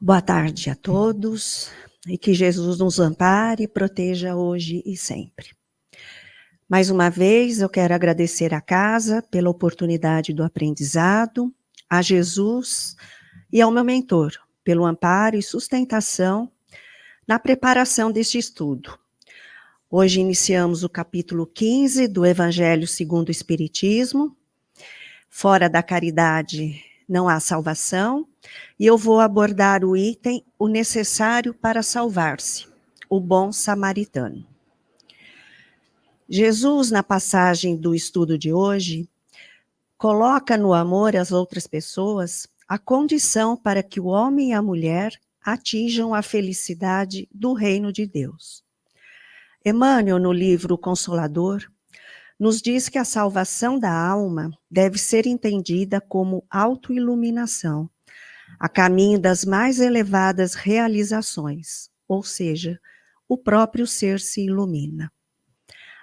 Boa tarde a todos e que Jesus nos ampare e proteja hoje e sempre. Mais uma vez, eu quero agradecer à casa pela oportunidade do aprendizado, a Jesus e ao meu mentor pelo amparo e sustentação na preparação deste estudo. Hoje iniciamos o capítulo 15 do Evangelho segundo o Espiritismo. Fora da caridade não há salvação, e eu vou abordar o item o necessário para salvar-se, o bom samaritano. Jesus, na passagem do estudo de hoje, coloca no amor às outras pessoas a condição para que o homem e a mulher atinjam a felicidade do reino de Deus. Emmanuel, no livro Consolador, nos diz que a salvação da alma deve ser entendida como autoiluminação, a caminho das mais elevadas realizações, ou seja, o próprio ser se ilumina.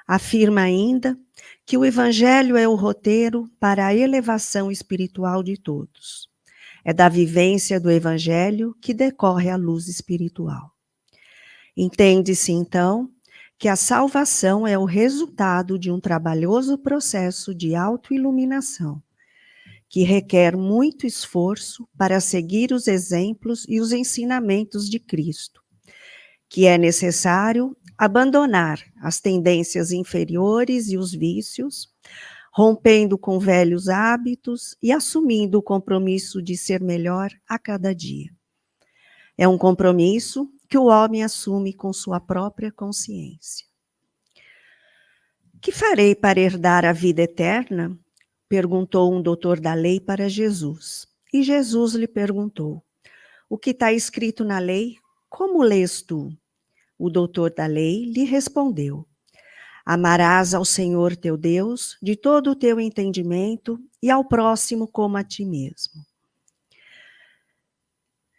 Afirma ainda que o Evangelho é o roteiro para a elevação espiritual de todos. É da vivência do Evangelho que decorre a luz espiritual. Entende-se, então, que a salvação é o resultado de um trabalhoso processo de autoiluminação, que requer muito esforço para seguir os exemplos e os ensinamentos de Cristo, que é necessário abandonar as tendências inferiores e os vícios, rompendo com velhos hábitos e assumindo o compromisso de ser melhor a cada dia. É um compromisso que o homem assume com sua própria consciência. Que farei para herdar a vida eterna? Perguntou um doutor da lei para Jesus. E Jesus lhe perguntou: o que está escrito na lei? Como lês tu? O doutor da lei lhe respondeu: amarás ao Senhor teu Deus de todo o teu entendimento e ao próximo como a ti mesmo.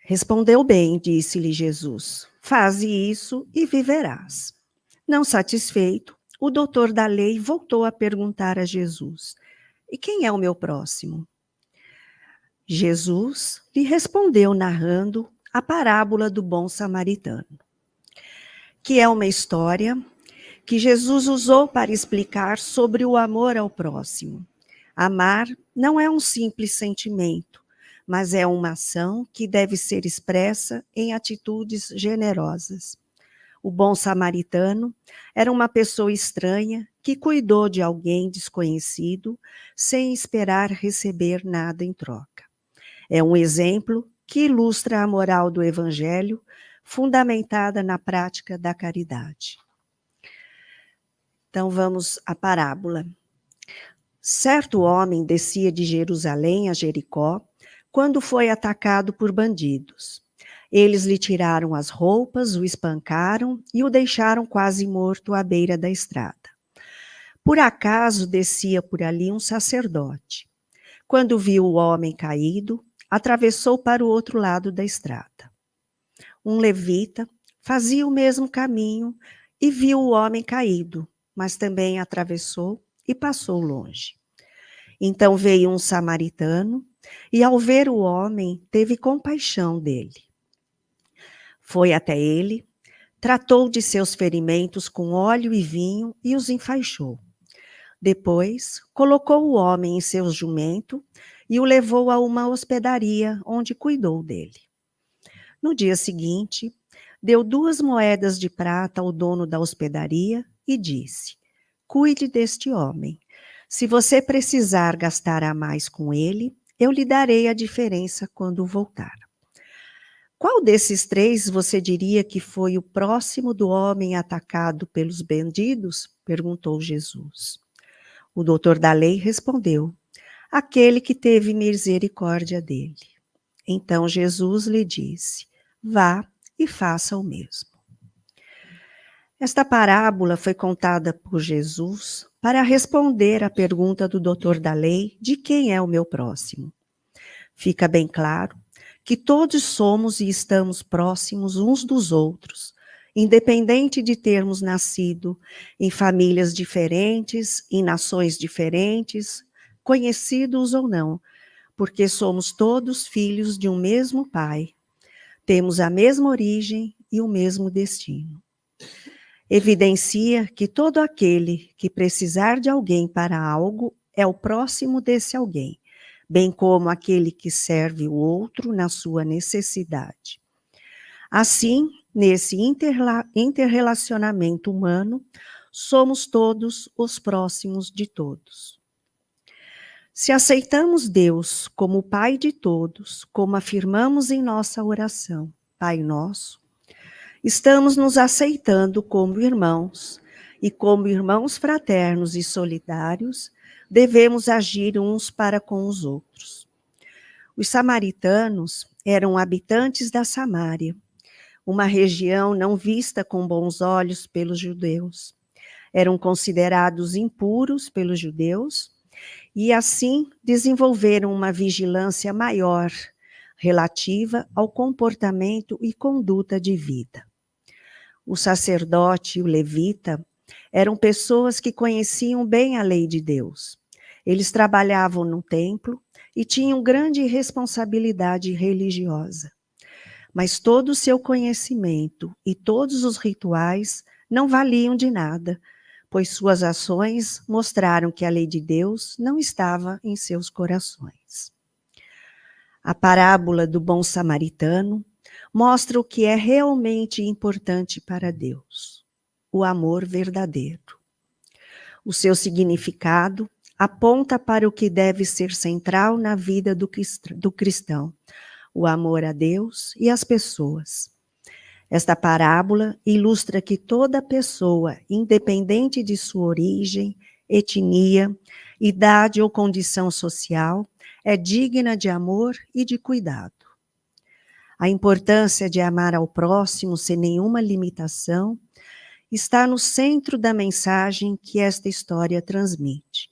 Respondeu bem, disse-lhe Jesus. Faze isso e viverás. Não satisfeito, o doutor da lei voltou a perguntar a Jesus: e quem é o meu próximo? Jesus lhe respondeu narrando a parábola do bom samaritano, que é uma história que Jesus usou para explicar sobre o amor ao próximo. Amar não é um simples sentimento, mas é uma ação que deve ser expressa em atitudes generosas. O bom samaritano era uma pessoa estranha que cuidou de alguém desconhecido sem esperar receber nada em troca. É um exemplo que ilustra a moral do Evangelho, fundamentada na prática da caridade. Então vamos à parábola. Certo homem descia de Jerusalém a Jericó quando foi atacado por bandidos. Eles lhe tiraram as roupas, o espancaram e o deixaram quase morto à beira da estrada. Por acaso descia por ali um sacerdote. Quando viu o homem caído, atravessou para o outro lado da estrada. Um levita fazia o mesmo caminho e viu o homem caído, mas também atravessou e passou longe. Então veio um samaritano e, ao ver o homem, teve compaixão dele. Foi até ele, tratou de seus ferimentos com óleo e vinho e os enfaixou. Depois, colocou o homem em seu jumento e o levou a uma hospedaria onde cuidou dele. No dia seguinte, deu 2 moedas de prata ao dono da hospedaria e disse: cuide deste homem. Se você precisar gastar a mais com ele, eu lhe darei a diferença quando voltar. Qual desses 3 você diria que foi o próximo do homem atacado pelos bandidos? Perguntou Jesus. O doutor da lei respondeu: aquele que teve misericórdia dele. Então Jesus lhe disse: vá e faça o mesmo. Esta parábola foi contada por Jesus para responder à pergunta do doutor da lei de quem é o meu próximo. Fica bem claro que todos somos e estamos próximos uns dos outros, independente de termos nascido em famílias diferentes, em nações diferentes, conhecidos ou não, porque somos todos filhos de um mesmo Pai. Temos a mesma origem e o mesmo destino. Evidencia que todo aquele que precisar de alguém para algo é o próximo desse alguém, bem como aquele que serve o outro na sua necessidade. Assim, nesse interrelacionamento humano, somos todos os próximos de todos. Se aceitamos Deus como o Pai de todos, como afirmamos em nossa oração, Pai Nosso, estamos nos aceitando como irmãos, e como irmãos fraternos e solidários, devemos agir uns para com os outros. Os samaritanos eram habitantes da Samária, uma região não vista com bons olhos pelos judeus. Eram considerados impuros pelos judeus e, assim, desenvolveram uma vigilância maior relativa ao comportamento e conduta de vida. O sacerdote e o levita eram pessoas que conheciam bem a lei de Deus. Eles trabalhavam no templo e tinham grande responsabilidade religiosa. Mas todo o seu conhecimento e todos os rituais não valiam de nada, pois suas ações mostraram que a lei de Deus não estava em seus corações. A parábola do bom samaritano mostra o que é realmente importante para Deus: o amor verdadeiro. O seu significado aponta para o que deve ser central na vida do cristão: o amor a Deus e às pessoas. Esta parábola ilustra que toda pessoa, independente de sua origem, etnia, idade ou condição social, é digna de amor e de cuidado. A importância de amar ao próximo sem nenhuma limitação está no centro da mensagem que esta história transmite.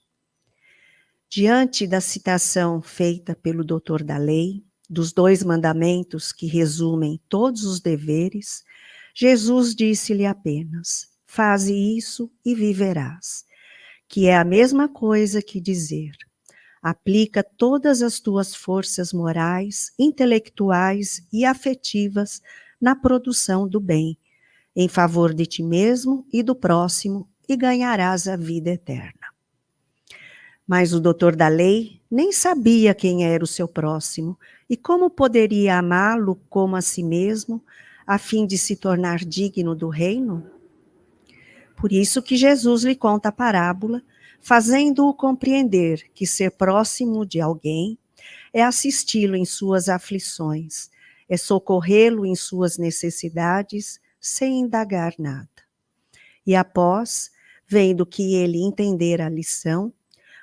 Diante da citação feita pelo doutor da lei, dos 2 mandamentos que resumem todos os deveres, Jesus disse-lhe apenas: faze isso e viverás, que é a mesma coisa que dizer: aplica todas as tuas forças morais, intelectuais e afetivas na produção do bem, em favor de ti mesmo e do próximo, e ganharás a vida eterna. Mas o doutor da lei nem sabia quem era o seu próximo e como poderia amá-lo como a si mesmo, a fim de se tornar digno do reino. Por isso que Jesus lhe conta a parábola, fazendo-o compreender que ser próximo de alguém é assisti-lo em suas aflições, é socorrê-lo em suas necessidades, sem indagar nada. E após, vendo que ele entendera a lição,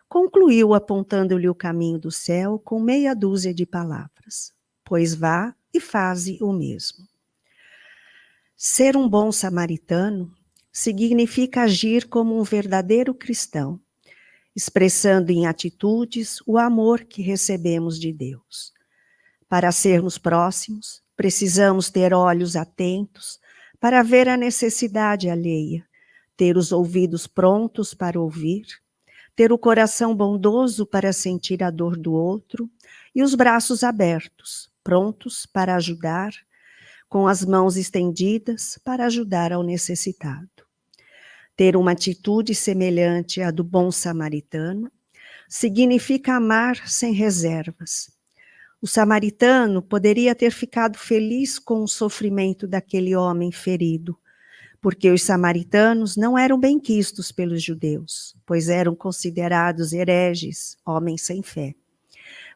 concluiu apontando-lhe o caminho do céu com meia dúzia de palavras: pois vá e faze o mesmo. Ser um bom samaritano significa agir como um verdadeiro cristão, expressando em atitudes o amor que recebemos de Deus. Para sermos próximos, precisamos ter olhos atentos para ver a necessidade alheia, ter os ouvidos prontos para ouvir, ter o coração bondoso para sentir a dor do outro e os braços abertos, prontos para ajudar, com as mãos estendidas para ajudar ao necessitado. Ter uma atitude semelhante à do bom samaritano significa amar sem reservas. O samaritano poderia ter ficado feliz com o sofrimento daquele homem ferido, porque os samaritanos não eram benquistos pelos judeus, pois eram considerados hereges, homens sem fé.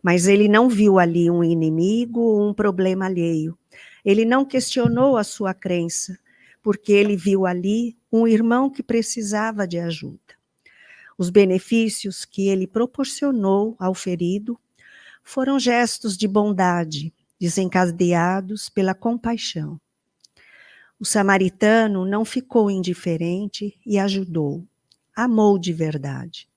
Mas ele não viu ali um inimigo ou um problema alheio. Ele não questionou a sua crença, porque ele viu ali um irmão que precisava de ajuda. Os benefícios que ele proporcionou ao ferido foram gestos de bondade, desencadeados pela compaixão. O samaritano não ficou indiferente e ajudou, amou de verdade.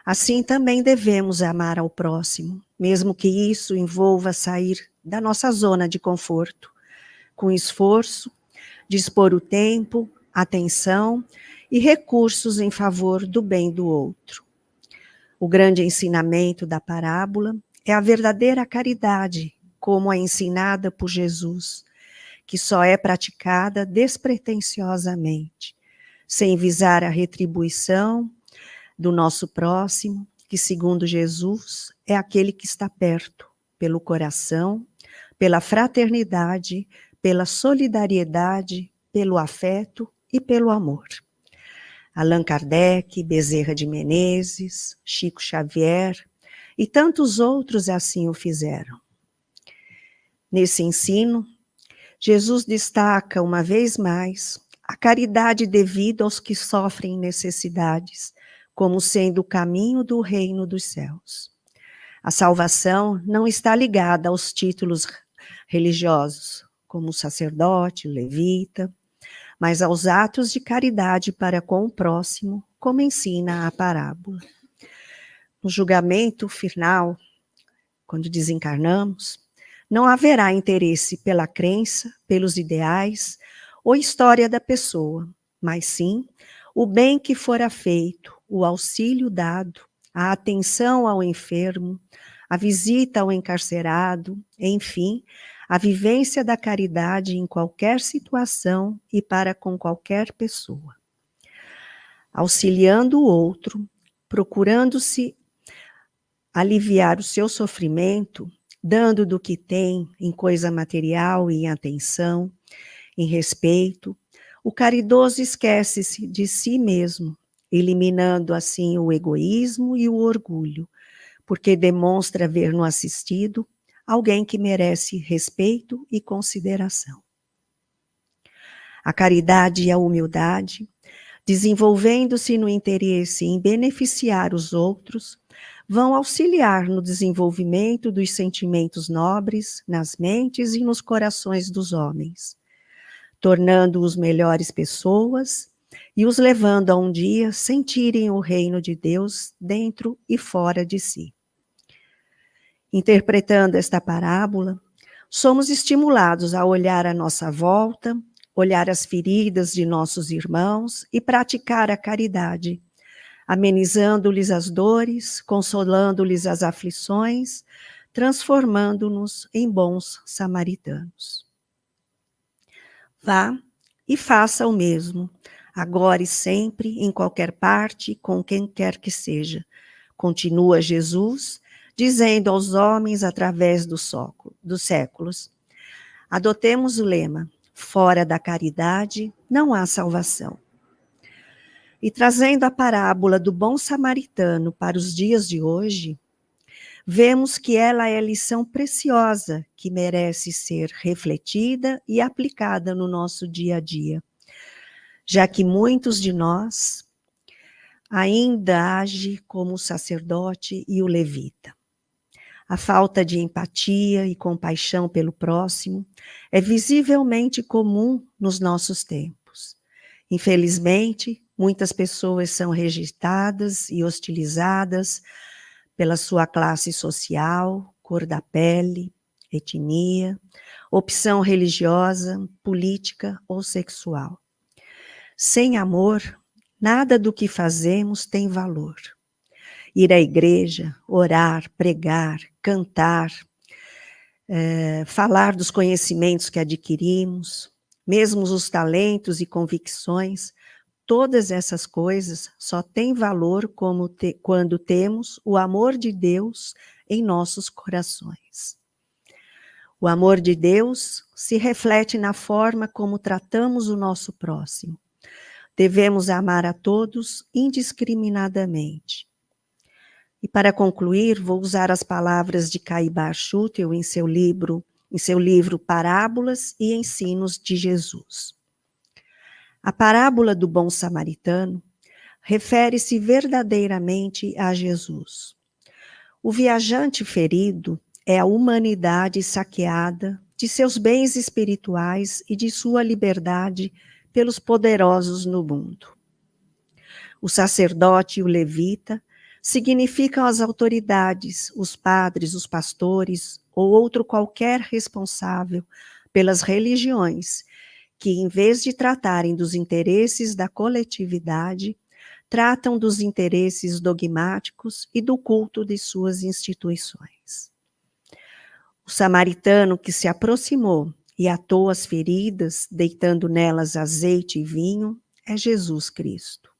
Assim também devemos amar ao próximo, mesmo que isso envolva sair da nossa zona de conforto, com esforço, dispor o tempo, atenção e recursos em favor do bem do outro. O grande ensinamento da parábola é a verdadeira caridade, como a ensinada por Jesus, que só é praticada despretensiosamente, sem visar a retribuição do nosso próximo, que, segundo Jesus, é aquele que está perto, pelo coração, pela fraternidade, pela solidariedade, pelo afeto e pelo amor. Allan Kardec, Bezerra de Menezes, Chico Xavier e tantos outros assim o fizeram. Nesse ensino, Jesus destaca uma vez mais a caridade devida aos que sofrem necessidades, como sendo o caminho do reino dos céus. A salvação não está ligada aos títulos religiosos, como o sacerdote, o levita, mas aos atos de caridade para com o próximo, como ensina a parábola. No julgamento final, quando desencarnamos, não haverá interesse pela crença, pelos ideais ou história da pessoa, mas sim o bem que fora feito, o auxílio dado, a atenção ao enfermo, a visita ao encarcerado, enfim, a vivência da caridade em qualquer situação e para com qualquer pessoa. Auxiliando o outro, procurando-se aliviar o seu sofrimento, dando do que tem em coisa material e em atenção, em respeito, o caridoso esquece-se de si mesmo, eliminando assim o egoísmo e o orgulho, porque demonstra ver no assistido alguém que merece respeito e consideração. A caridade e a humildade, desenvolvendo-se no interesse em beneficiar os outros, vão auxiliar no desenvolvimento dos sentimentos nobres nas mentes e nos corações dos homens, tornando-os melhores pessoas e os levando a um dia sentirem o reino de Deus dentro e fora de si. Interpretando esta parábola, somos estimulados a olhar à nossa volta, olhar as feridas de nossos irmãos e praticar a caridade, amenizando-lhes as dores, consolando-lhes as aflições, transformando-nos em bons samaritanos. Vá e faça o mesmo, agora e sempre, em qualquer parte, com quem quer que seja. Continua Jesus, dizendo aos homens através dos séculos. Adotemos o lema, fora da caridade não há salvação. E trazendo a parábola do bom samaritano para os dias de hoje, vemos que ela é lição preciosa que merece ser refletida e aplicada no nosso dia a dia, já que muitos de nós ainda agem como o sacerdote e o levita. A falta de empatia e compaixão pelo próximo é visivelmente comum nos nossos tempos. Infelizmente, muitas pessoas são rejeitadas e hostilizadas pela sua classe social, cor da pele, etnia, opção religiosa, política ou sexual. Sem amor, nada do que fazemos tem valor. Ir à igreja, orar, pregar, cantar, falar dos conhecimentos que adquirimos, mesmo os talentos e convicções, todas essas coisas só têm valor quando temos o amor de Deus em nossos corações. O amor de Deus se reflete na forma como tratamos o nosso próximo. Devemos amar a todos indiscriminadamente. E para concluir, vou usar as palavras de Caibar Schutel em seu livro Parábolas e Ensinos de Jesus. A parábola do bom samaritano refere-se verdadeiramente a Jesus. O viajante ferido é a humanidade saqueada de seus bens espirituais e de sua liberdade pelos poderosos no mundo. O sacerdote e o levita significam as autoridades, os padres, os pastores ou outro qualquer responsável pelas religiões que, em vez de tratarem dos interesses da coletividade, tratam dos interesses dogmáticos e do culto de suas instituições. O samaritano que se aproximou e atou as feridas, deitando nelas azeite e vinho, é Jesus Cristo.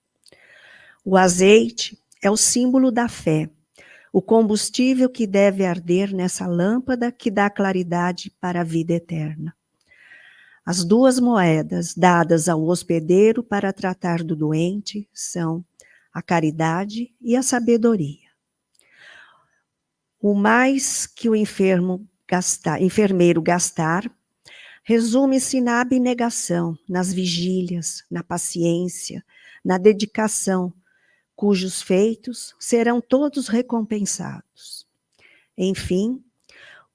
O azeite é o símbolo da fé, o combustível que deve arder nessa lâmpada que dá claridade para a vida eterna. As 2 moedas dadas ao hospedeiro para tratar do doente são a caridade e a sabedoria. O mais que o enfermeiro gastar, resume-se na abnegação, nas vigílias, na paciência, na dedicação, cujos feitos serão todos recompensados. Enfim,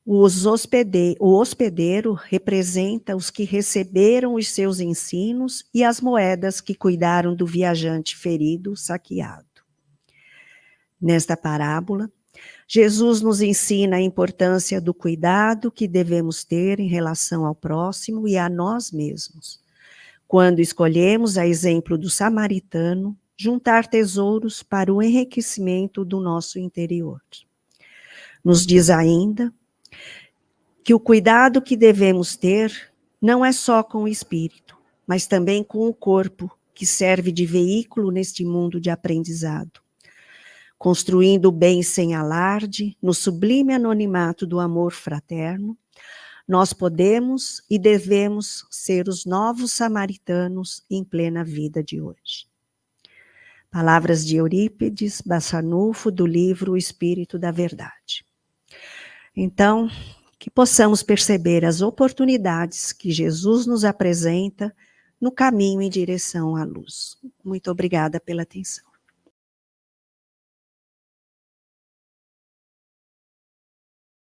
o hospedeiro representa os que receberam os seus ensinos e as moedas que cuidaram do viajante ferido, saqueado. Nesta parábola, Jesus nos ensina a importância do cuidado que devemos ter em relação ao próximo e a nós mesmos, quando escolhemos, a exemplo do samaritano, juntar tesouros para o enriquecimento do nosso interior. Nos diz ainda que o cuidado que devemos ter não é só com o espírito, mas também com o corpo, que serve de veículo neste mundo de aprendizado. Construindo o bem sem alarde, no sublime anonimato do amor fraterno, nós podemos e devemos ser os novos samaritanos em plena vida de hoje. Palavras de Eurípides Bassanufo, do livro O Espírito da Verdade. Então, que possamos perceber as oportunidades que Jesus nos apresenta no caminho em direção à luz. Muito obrigada pela atenção.